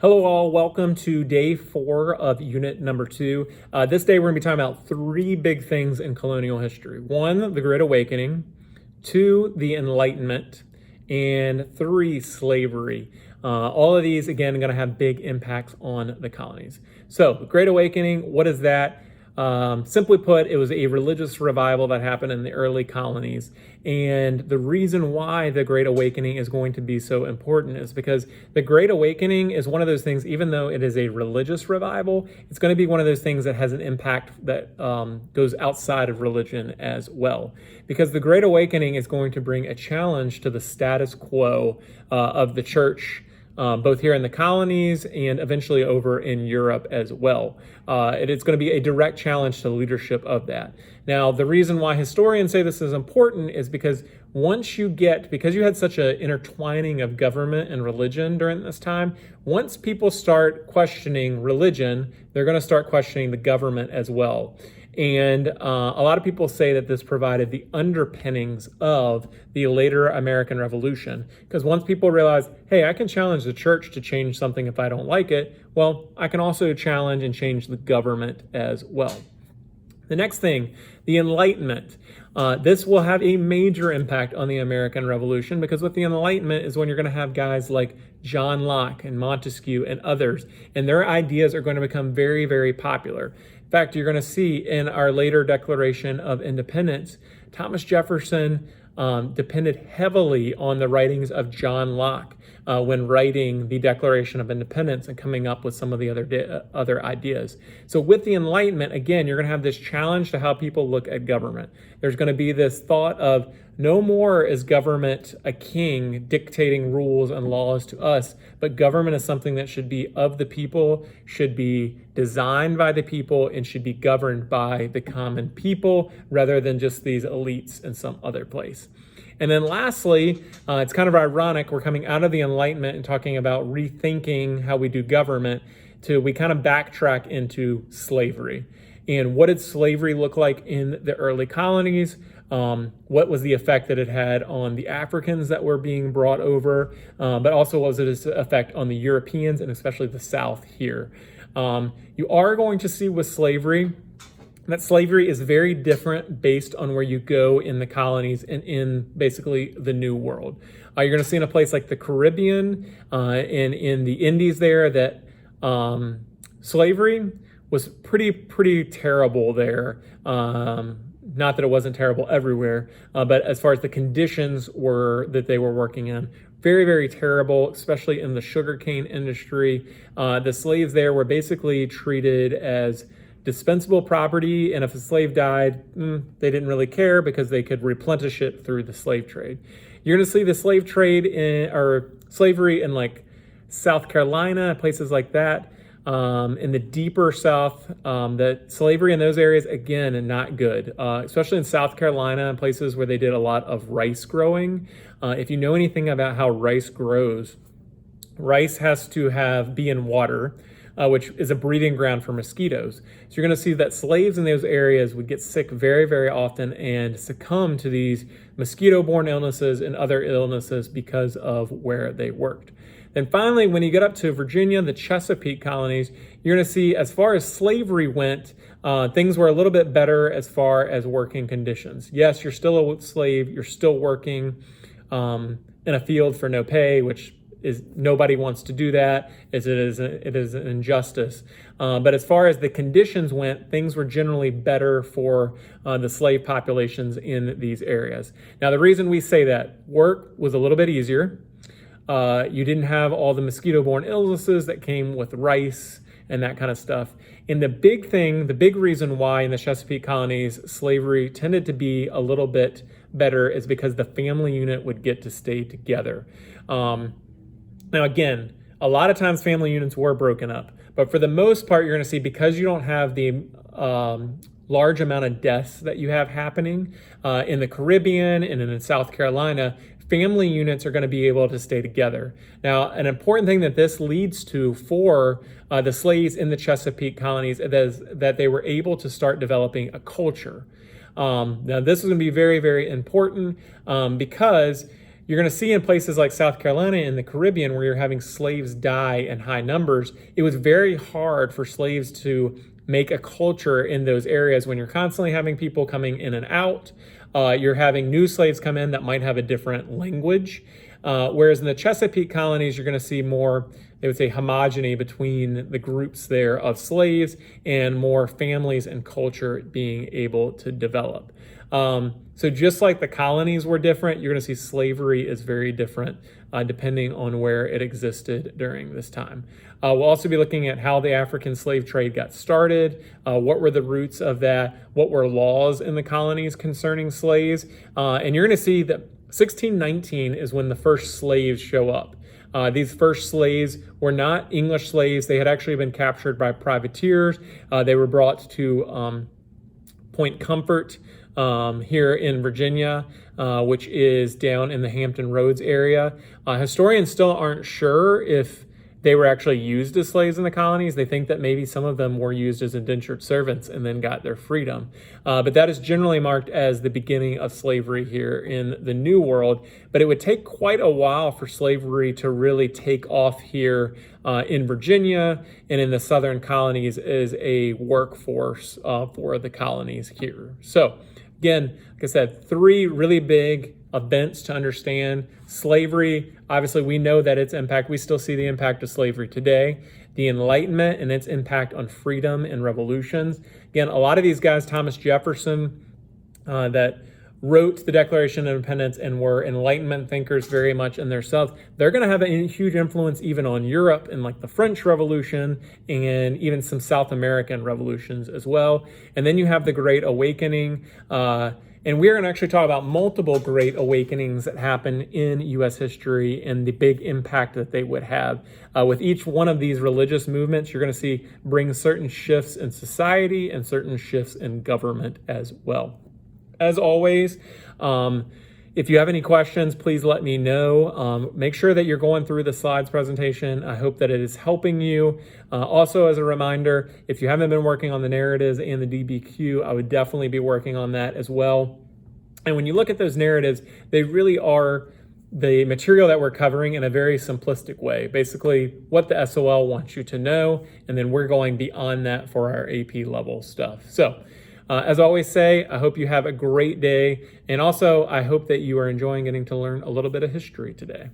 Hello all, welcome to day 4 of unit number 2. This day we're going to be talking about 3 big things in colonial history. 1, the Great Awakening. 2, the Enlightenment. And 3, slavery. All of these, again, are going to have big impacts on the colonies. So, the Great Awakening, what is that? Simply put, it was a religious revival that happened in the early colonies. And the reason why the Great Awakening is going to be so important is because the Great Awakening is one of those things, even though it is a religious revival, it's going to be one of those things that has an impact that goes outside of religion as well. Because the Great Awakening is going to bring a challenge to the status quo of the church, both here in the colonies and eventually over in Europe as well. It's going to be a direct challenge to the leadership of that. Now, the reason why historians say this is important is because because you had such an intertwining of government and religion during this time, once people start questioning religion, they're going to start questioning the government as well. And a lot of people say that this provided the underpinnings of the later American Revolution. Because once people realize, hey, I can challenge the church to change something if I don't like it, well, I can also challenge and change the government as well. The next thing, the Enlightenment. This will have a major impact on the American Revolution because with the Enlightenment is when you're going to have guys like John Locke and Montesquieu and others, and their ideas are going to become very, very popular. In fact, you're going to see in our later Declaration of Independence, Thomas Jefferson depended heavily on the writings of John Locke when writing the Declaration of Independence and coming up with some of the other ideas. So with the Enlightenment, again, you're going to have this challenge to how people look at government. There's going to be this thought of no more is government a king dictating rules and laws to us, but government is something that should be of the people, should be designed by the people, and should be governed by the common people rather than just these elites in some other place. And then lastly, it's kind of ironic, we're coming out of the Enlightenment and talking about rethinking how we do government we kind of backtrack into slavery. And what did slavery look like in the early colonies? What was the effect that it had on the Africans that were being brought over, but also what was its effect on the Europeans and especially the South here. You are going to see with slavery that slavery is very different based on where you go in the colonies and in basically the New World. You're going to see in a place like the Caribbean and in the Indies there that slavery was pretty terrible there. Not that it wasn't terrible everywhere, but as far as the conditions were that they were working in, very, very terrible, especially in the sugarcane industry. The slaves there were basically treated as dispensable property, and if a slave died, they didn't really care because they could replenish it through the slave trade. You're going to see the slave trade or slavery in like South Carolina, places like that. In the deeper South, that slavery in those areas, again, and not good, especially in South Carolina and places where they did a lot of rice growing. If you know anything about how rice grows, rice has to be in water, which is a breeding ground for mosquitoes. So you're going to see that slaves in those areas would get sick very, very often and succumb to these mosquito-borne illnesses and other illnesses because of where they worked. Then finally, when you get up to Virginia, the Chesapeake colonies, you're going to see as far as slavery went, things were a little bit better as far as working conditions. Yes, you're still a slave, you're still working in a field for no pay, which is nobody wants to do that, as it is an injustice. But as far as the conditions went, things were generally better for the slave populations in these areas. Now, the reason we say that, work was a little bit easier. You didn't have all the mosquito-borne illnesses that came with rice and that kind of stuff. And the big reason why in the Chesapeake colonies slavery tended to be a little bit better is because the family unit would get to stay together. Now again, a lot of times family units were broken up, but for the most part, you're going to see because you don't have the large amount of deaths that you have happening in the Caribbean and in South Carolina, family units are going to be able to stay together. Now, an important thing that this leads to for the slaves in the Chesapeake colonies is that they were able to start developing a culture. Now, this is going to be very, very important because you're going to see in places like South Carolina and the Caribbean where you're having slaves die in high numbers, it was very hard for slaves to make a culture in those areas when you're constantly having people coming in and out. You're having new slaves come in that might have a different language. Whereas in the Chesapeake colonies, you're going to see more, they would say, homogeny between the groups there of slaves and more families and culture being able to develop. So just like the colonies were different, you're going to see slavery is very different depending on where it existed during this time. We'll also be looking at how the African slave trade got started, what were the roots of that, what were laws in the colonies concerning slaves, and you're going to see that 1619 is when the first slaves show up. These first slaves were not English slaves. They had actually been captured by privateers. They were brought to Point Comfort here in Virginia, which is down in the Hampton Roads area. Historians still aren't sure if they were actually used as slaves in the colonies. They think that maybe some of them were used as indentured servants and then got their freedom. But that is generally marked as the beginning of slavery here in the New World. But it would take quite a while for slavery to really take off here in Virginia and in the southern colonies as a workforce for the colonies here. So again, like I said, 3 really big events to understand. Slavery, obviously we know that its impact, we still see the impact of slavery today. The Enlightenment and its impact on freedom and revolutions. Again, a lot of these guys, Thomas Jefferson, that wrote the Declaration of Independence and were Enlightenment thinkers very much in themselves, they're going to have a huge influence even on Europe and like the French Revolution and even some South American revolutions as well. And then you have the Great Awakening, and we're going to actually talk about multiple great awakenings that happen in U.S. history and the big impact that they would have. With each one of these religious movements, you're going to see bring certain shifts in society and certain shifts in government as well. As always, if you have any questions, please let me know. Make sure that you're going through the slides presentation. I hope that it is helping you. Also, as a reminder, if you haven't been working on the narratives and the DBQ, I would definitely be working on that as well. And when you look at those narratives, they really are the material that we're covering in a very simplistic way. Basically, what the SOL wants you to know, and then we're going beyond that for our AP level stuff. So, as I always say, I hope you have a great day. And also, I hope that you are enjoying getting to learn a little bit of history today.